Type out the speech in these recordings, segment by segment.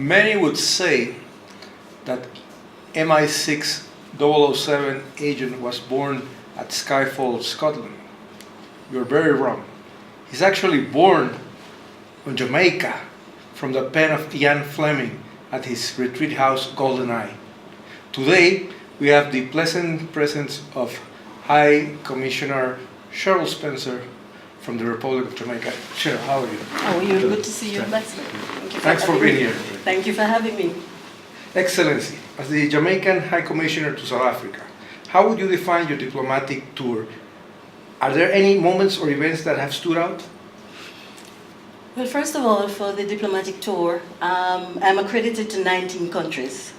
Many would say that MI6 007 agent was born at Skyfall, Scotland. You're very wrong. He's actually born on Jamaica from the pen of Ian Fleming at his retreat house, Golden Eye. Today, we have the pleasant presence of High Commissioner Cheryl Spencer from the Republic of Jamaica. Cheryl, how are you? How are you? Good to see you, Ambassador. Thanks for being here. Thank you for having me. Excellency, as the Jamaican High Commissioner to South Africa, how would you define your diplomatic tour? Are there any moments or events that have stood out? Well, first of all, for the diplomatic tour, I'm accredited to 19 countries.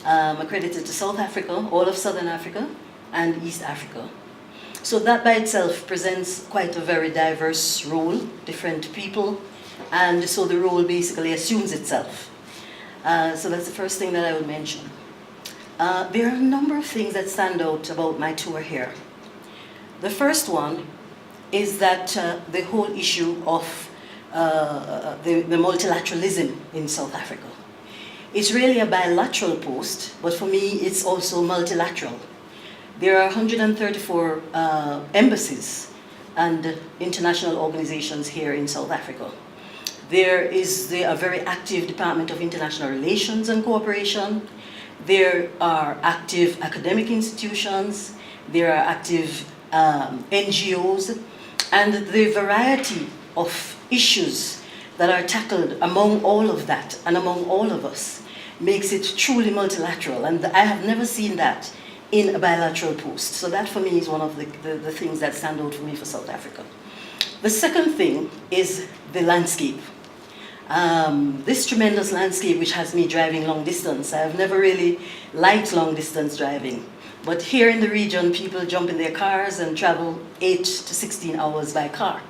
I'm accredited to South Africa, all of Southern Africa, and East Africa. So that by itself presents quite a very diverse role, different people, and so the role basically assumes itself. So that's the first thing that I would mention. There are a number of things that stand out about my tour here. The first one is that the whole issue of the multilateralism in South Africa. It's really a bilateral post, but for me it's also multilateral. There are 134 embassies and international organizations here in South Africa. There is a very active Department of International Relations and Cooperation. There are active academic institutions. There are active NGOs. And the variety of issues that are tackled among all of that and among all of us makes it truly multilateral. And I have never seen that in a bilateral post. So that for me is one of the things that stand out for me for South Africa. The second thing is the landscape. This tremendous landscape which has me driving long distance. I've never really liked long distance driving. But here in the region, people jump in their cars and travel 8 to 16 hours by car.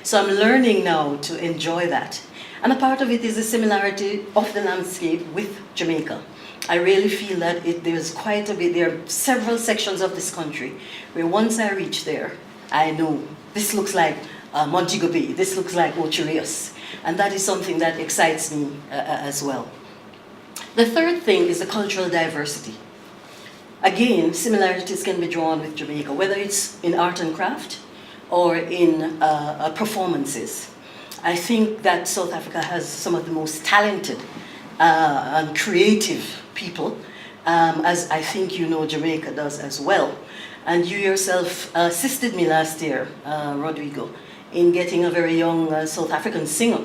So I'm learning now to enjoy that. And a part of it is the similarity of the landscape with Jamaica. I really feel that there's quite a bit, there are several sections of this country where once I reach there, I know this looks like Montego Bay, this looks like Ocho Rios. And that is something that excites me as well. The third thing is the cultural diversity. Again, similarities can be drawn with Jamaica, whether it's in art and craft or in performances. I think that South Africa has some of the most talented and creative people, as I think you know Jamaica does as well. And you yourself assisted me last year, Rodrigo, in getting a very young South African singer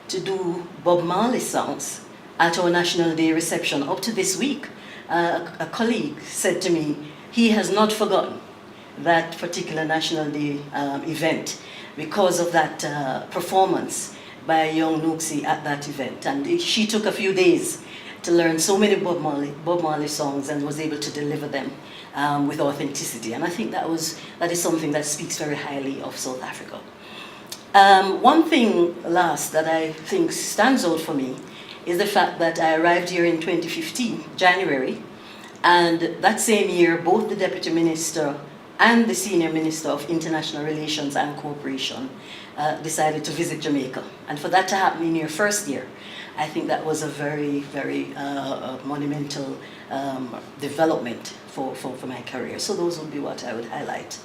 to do Bob Marley songs at our National Day reception up to this week. A colleague said to me, he has not forgotten that particular National Day event because of that performance by a young Nooksy at that event. And she took a few days to learn so many Bob Marley songs and was able to deliver them with authenticity. And I think that is something that speaks very highly of South Africa. One thing last that I think stands out for me is the fact that I arrived here in 2015, January, and that same year both the Deputy Minister and the Senior Minister of International Relations and Cooperation decided to visit Jamaica. And for that to happen in your first year, I think that was a very, very monumental development for my career. So those would be what I would highlight.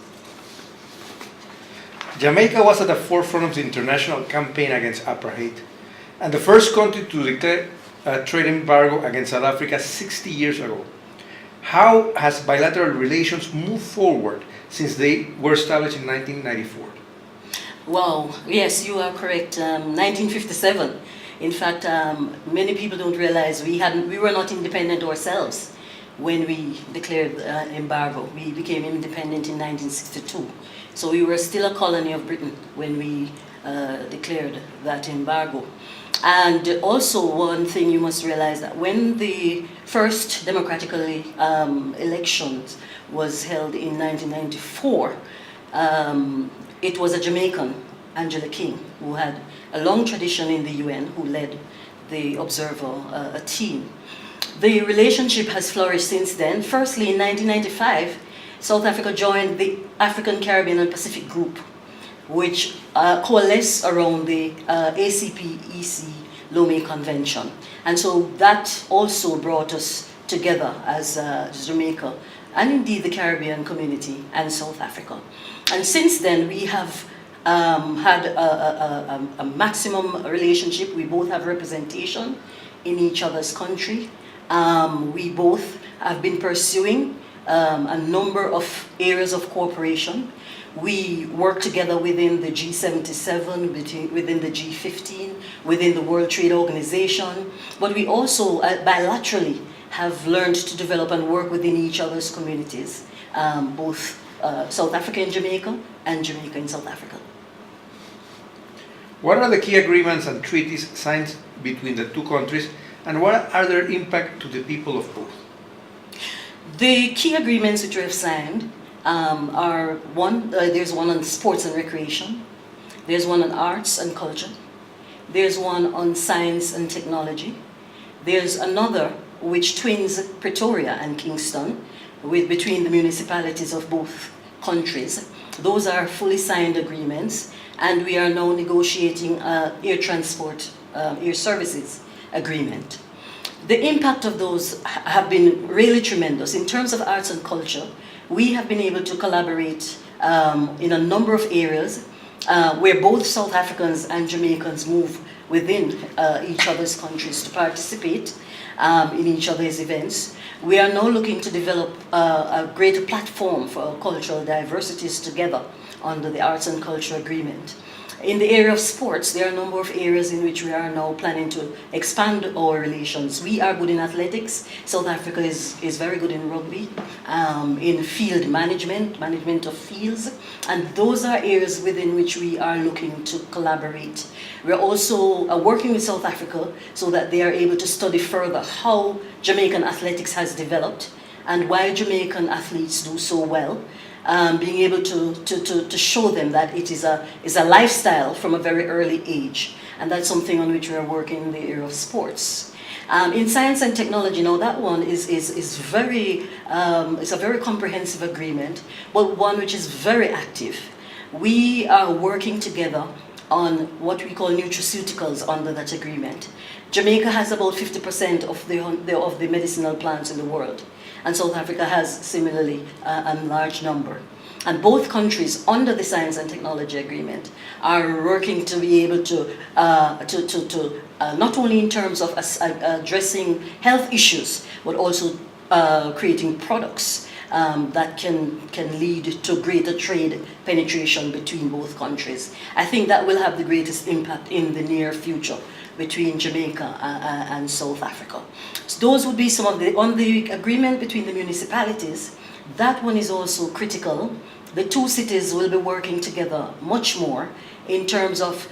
Jamaica was at the forefront of the international campaign against apartheid, and the first country to declare a trade embargo against South Africa 60 years ago. How has bilateral relations moved forward since they were established in 1994? Well, yes, you are correct. 1957. In fact, many people don't realize we were not independent ourselves when we declared embargo. We became independent in 1962. So we were still a colony of Britain when we declared that embargo. And also one thing you must realize, that when the first democratically elections was held in 1994, it was a Jamaican, Angela King, who had a long tradition in the UN, who led the observer team. The relationship has flourished since then. Firstly, in 1995, South Africa joined the African, Caribbean and Pacific Group, which coalesced around the ACP-EC Lomé Convention. And so that also brought us together as Jamaica, and indeed the Caribbean community and South Africa. And since then, we have had a maximum relationship. We both have representation in each other's country. We both have been pursuing a number of areas of cooperation. We work together within the G77, within the G15, within the World Trade Organization, but we also bilaterally have learned to develop and work within each other's communities, both South Africa and Jamaica in South Africa. What are the key agreements and treaties signed between the two countries, and what are their impact to the people of both? The key agreements which we have signed are there's one on sports and recreation, there's one on arts and culture, there's one on science and technology, there's another which twins Pretoria and Kingston between the municipalities of both countries. Those are fully signed agreements, and we are now negotiating air transport, air services agreement. The impact of those have been really tremendous. In terms of arts and culture, we have been able to collaborate in a number of areas where both South Africans and Jamaicans move within each other's countries to participate in each other's events. We are now looking to develop a greater platform for cultural diversities together under the Arts and Culture Agreement. In the area of sports, there are a number of areas in which we are now planning to expand our relations. We are good in athletics. South Africa is very good in rugby, in field management of fields, and those are areas within which we are looking to collaborate. We're also working with South Africa so that they are able to study further how Jamaican athletics has developed and why Jamaican athletes do so well. Being able to show them that it is a lifestyle from a very early age, and that's something on which we are working in the area of sports. In science and technology, now that one is very it's a very comprehensive agreement, but one which is very active. We are working together on what we call nutraceuticals under that agreement. Jamaica has about 50% of the medicinal plants in the world, and South Africa has similarly a large number. And both countries under the Science and Technology Agreement are working to be able to not only in terms of addressing health issues, but also creating products that can lead to greater trade penetration between both countries. I think that will have the greatest impact in the near future between Jamaica and South Africa. So those would be some of on the agreement between the municipalities. That one is also critical. The two cities will be working together much more in terms of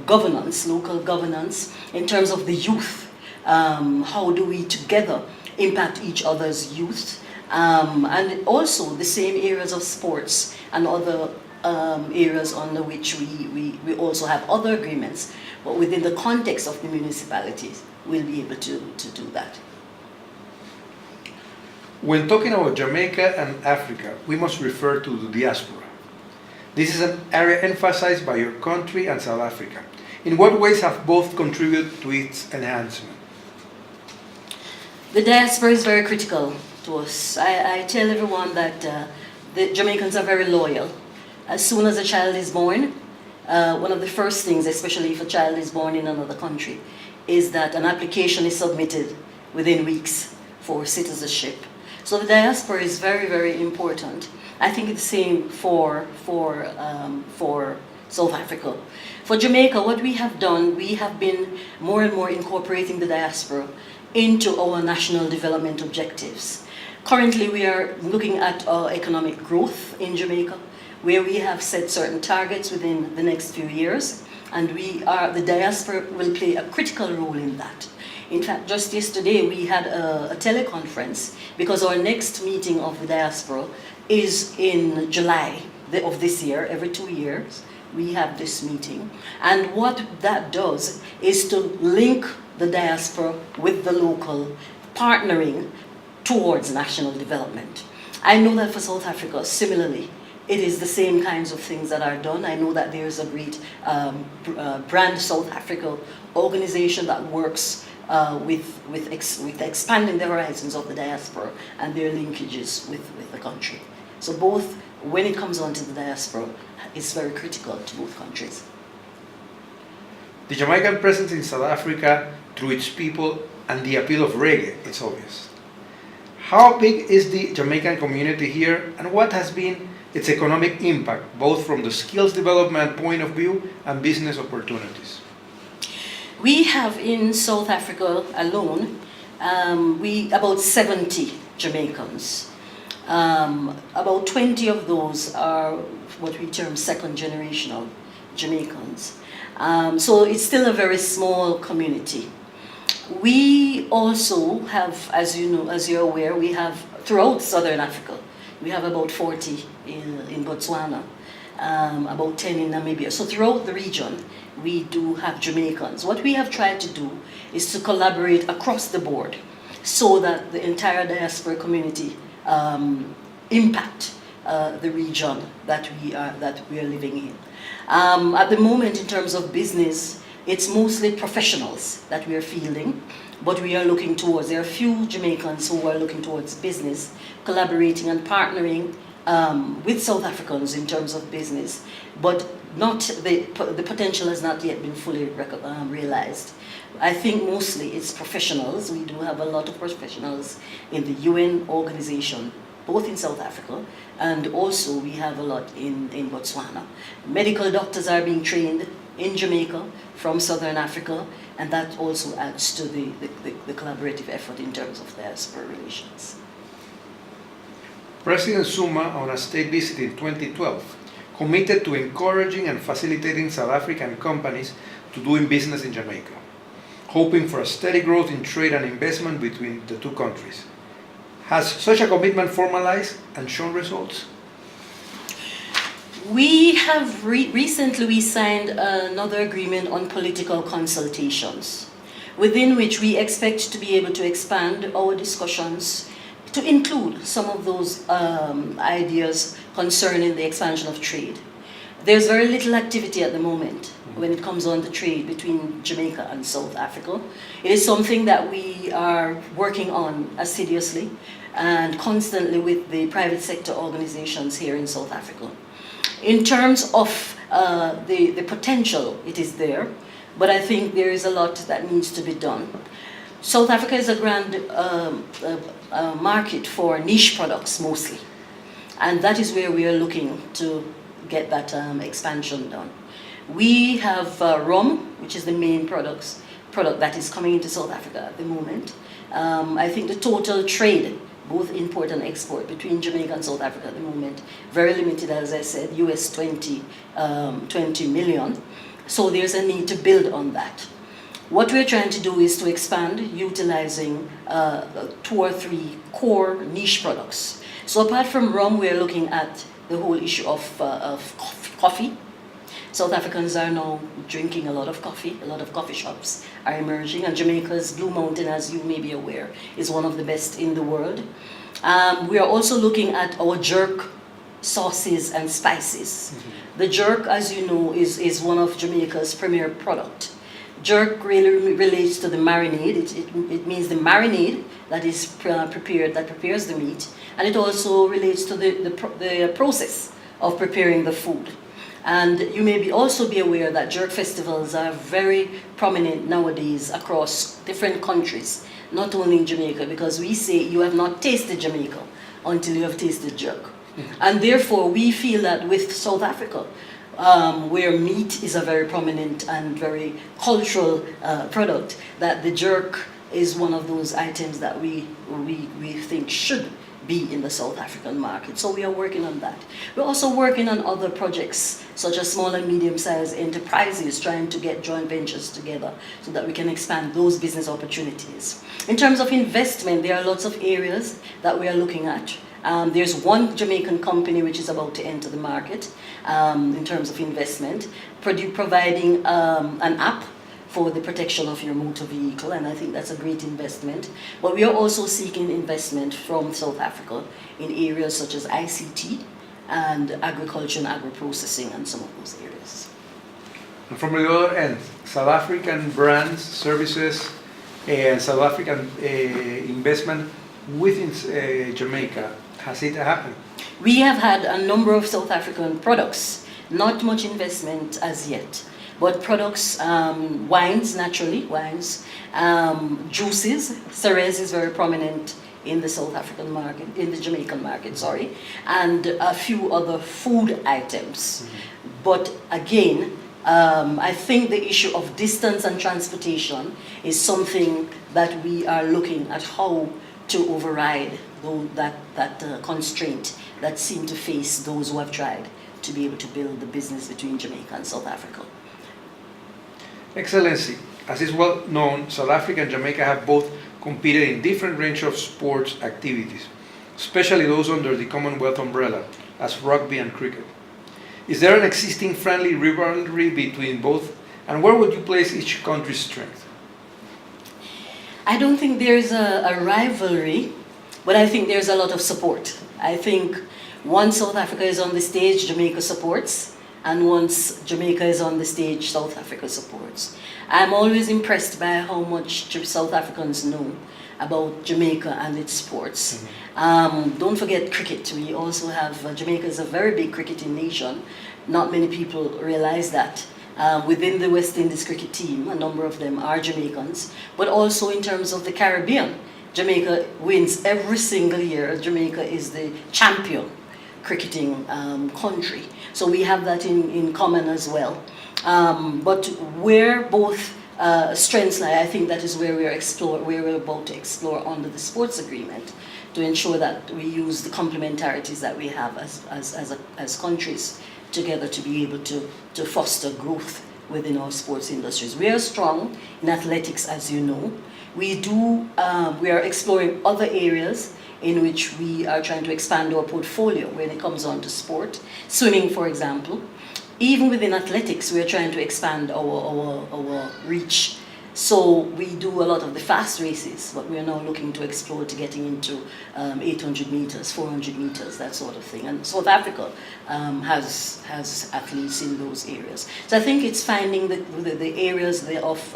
governance, local governance, in terms of the youth. How do we together impact each other's youth? And also the same areas of sports and other areas under which we also have other agreements, but within the context of the municipalities, we'll be able to do that. When talking about Jamaica and Africa, we must refer to the diaspora. This is an area emphasized by your country and South Africa. In what ways have both contributed to its enhancement? The diaspora is very critical to us. I tell everyone that the Jamaicans are very loyal. As soon as a child is born, one of the first things, especially if a child is born in another country, is that an application is submitted within weeks for citizenship. So the diaspora is very, very important. I think it's the same for South Africa. For Jamaica, what we have done, we have been more and more incorporating the diaspora into our national development objectives. Currently, we are looking at economic growth in Jamaica, where we have set certain targets within the next few years, and the diaspora will play a critical role in that. In fact, just yesterday we had a teleconference because our next meeting of the diaspora is in July of this year. Every 2 years we have this meeting, and what that does is to link the diaspora with the local, partnering towards national development. I know that for South Africa, similarly, it is the same kinds of things that are done. I know that there's a great Brand South Africa organization that works with expanding the horizons of the diaspora and their linkages with the country. So both, when it comes on to the diaspora, it's very critical to both countries. The Jamaican presence in South Africa through its people and the appeal of reggae, it's obvious. How big is the Jamaican community here, and what has been its economic impact, both from the skills development point of view and business opportunities? We have in South Africa alone, about 70 Jamaicans. About 20 of those are what we term second generational Jamaicans. So it's still a very small community. We also have, as you know, as you're aware, we have throughout Southern Africa. We have about 40 in Botswana, about 10 in Namibia. So throughout the region, we do have Jamaicans. What we have tried to do is to collaborate across the board so that the entire diaspora community impact the region that we are living in. At the moment, in terms of business, it's mostly professionals that we are fielding, but we are looking towards, there are a few Jamaicans who are looking towards business, collaborating and partnering with South Africans in terms of business, but not the potential has not yet been fully realized. I think mostly it's professionals. We do have a lot of professionals in the UN organization, both in South Africa, and also we have a lot in Botswana. Medical doctors are being trained in Jamaica from Southern Africa, and that also adds to the collaborative effort in terms of diaspora relations. President Zuma, on a state visit in 2012, committed to encouraging and facilitating South African companies to doing business in Jamaica, hoping for a steady growth in trade and investment between the two countries. Has such a commitment formalized and shown results? We have recently signed another agreement on political consultations, within which we expect to be able to expand our discussions to include some of those ideas concerning the expansion of trade. There's very little activity at the moment when it comes on to trade between Jamaica and South Africa. It is something that we are working on assiduously and constantly with the private sector organizations here in South Africa. In terms of the potential, it is there, but I think there is a lot that needs to be done. South Africa is a grand market for niche products mostly, and that is where we are looking to get that expansion done. We have rum, which is the main product that is coming into South Africa at the moment. I think the total trade, both import and export, between Jamaica and South Africa at the moment, very limited, as I said, US 20 million. So there's a need to build on that. What we're trying to do is to expand utilizing 2 or 3 core niche products. So apart from rum, we're looking at the whole issue of coffee. South Africans are now drinking a lot of coffee. A lot of coffee shops are emerging, and Jamaica's Blue Mountain, as you may be aware, is one of the best in the world. We are also looking at our jerk sauces and spices. Mm-hmm. The jerk, as you know, is one of Jamaica's premier product. Jerk really relates to the marinade. It means the marinade that is prepared, that prepares the meat, and it also relates to the process of preparing the food. And you may also be aware that jerk festivals are very prominent nowadays across different countries, not only in Jamaica, because we say you have not tasted Jamaica until you have tasted jerk. Mm-hmm. And therefore, we feel that with South Africa, where meat is a very prominent and very cultural product, that the jerk is one of those items that we think should be in the South African market. So we are working on that. We're also working on other projects, such as small and medium-sized enterprises, trying to get joint ventures together so that we can expand those business opportunities. In terms of investment, there are lots of areas that we are looking at. There's one Jamaican company which is about to enter the market in terms of investment, providing an app for the protection of your motor vehicle, and I think that's a great investment. But we are also seeking investment from South Africa in areas such as ICT, and agriculture and agro-processing and some of those areas. And from the other end, South African brands, services, and South African investment within Jamaica, has it happened? We have had a number of South African products, not much investment as yet, but products, wines, naturally, wines, juices. Ceres is very prominent in the South African market, in the Jamaican market, sorry, and a few other food items. But again, I think the issue of distance and transportation is something that we are looking at how to override that constraint that seem to face those who have tried to be able to build the business between Jamaica and South Africa. Excellency, as is well known, South Africa and Jamaica have both competed in different range of sports activities, especially those under the Commonwealth umbrella, as rugby and cricket. Is there an existing friendly rivalry between both, and where would you place each country's strength? I don't think there's a rivalry, but I think there's a lot of support. I think once South Africa is on the stage, Jamaica supports, and once Jamaica is on the stage, South Africa supports. I'm always impressed by how much South Africans know about Jamaica and its sports. Don't forget cricket. We also have, Jamaica is a very big cricketing nation. Not many people realize that. Within the West Indies cricket team, a number of them are Jamaicans, but also in terms of the Caribbean. Jamaica wins every single year. Jamaica is the champion cricketing country. So we have that in common as well. But where both strengths lie, I think that is where we're about to explore under the sports agreement to ensure that we use the complementarities that we have as countries together to be able to foster growth within our sports industries. We are strong in athletics, as you know. We are exploring other areas in which we are trying to expand our portfolio when it comes on to sport. Swimming, for example. Even within athletics, we are trying to expand our reach. So we do a lot of the fast races, but we are now looking to explore to getting into 800 meters, 400 meters, that sort of thing. And South Africa has athletes in those areas. So I think it's finding the areas of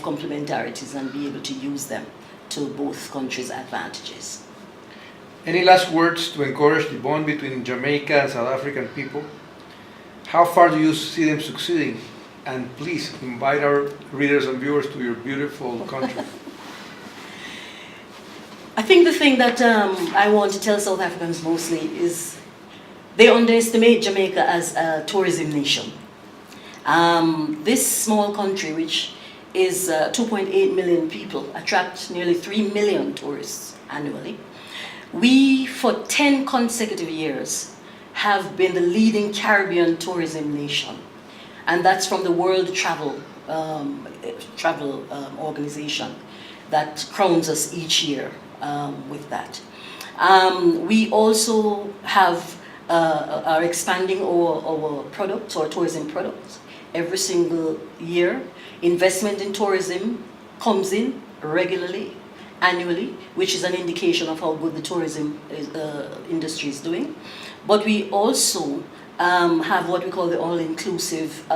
complementarities and be able to use them to both countries' advantages. Any last words to encourage the bond between Jamaica and South African people? How far do you see them succeeding? And please invite our readers and viewers to your beautiful country. I think the thing that I want to tell South Africans mostly is they underestimate Jamaica as a tourism nation. This small country, which is 2.8 million people, attracts nearly 3 million tourists annually. We, for 10 consecutive years, have been the leading Caribbean tourism nation. And that's from the World Travel Organization that crowns us each year with that. We also are expanding our products, our tourism products, every single year. Investment in tourism comes in regularly, annually, which is an indication of how good the tourism industry is doing. But we also have what we call the all-inclusive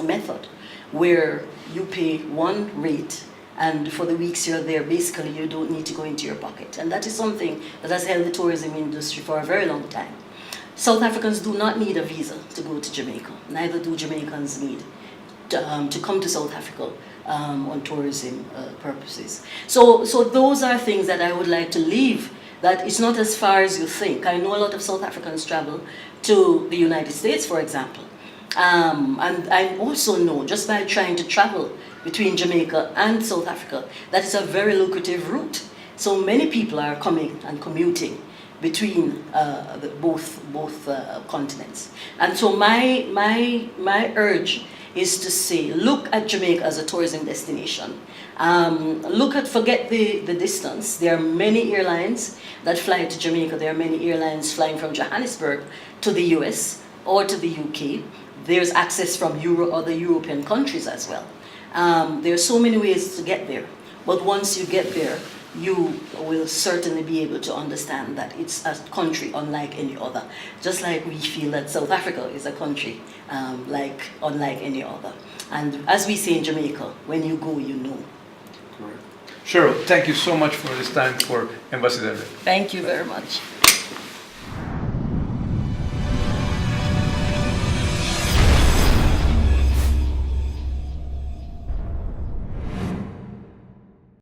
method, where you pay one rate, and for the weeks you're there, basically you don't need to go into your pocket. And that is something that has held the tourism industry for a very long time. South Africans do not need a visa to go to Jamaica. Neither do Jamaicans need to come to South Africa on tourism purposes. So those are things that I would like to leave, that it's not as far as you think. I know a lot of South Africans travel to the United States, for example. And I also know, just by trying to travel between Jamaica and South Africa, that is a very lucrative route. So many people are coming and commuting between both continents. And so my urge is to say, look at Jamaica as a tourism destination. Forget the distance. There are many airlines that fly to Jamaica. There are many airlines flying from Johannesburg to the US or to the UK. There's access from other European countries as well. There are so many ways to get there. But once you get there, you will certainly be able to understand that it's a country unlike any other. Just like we feel that South Africa is a country unlike any other. And as we say in Jamaica, when you go, you know. Correct. Cheryl, thank you so much for this time for Ambassador. Thank you very much.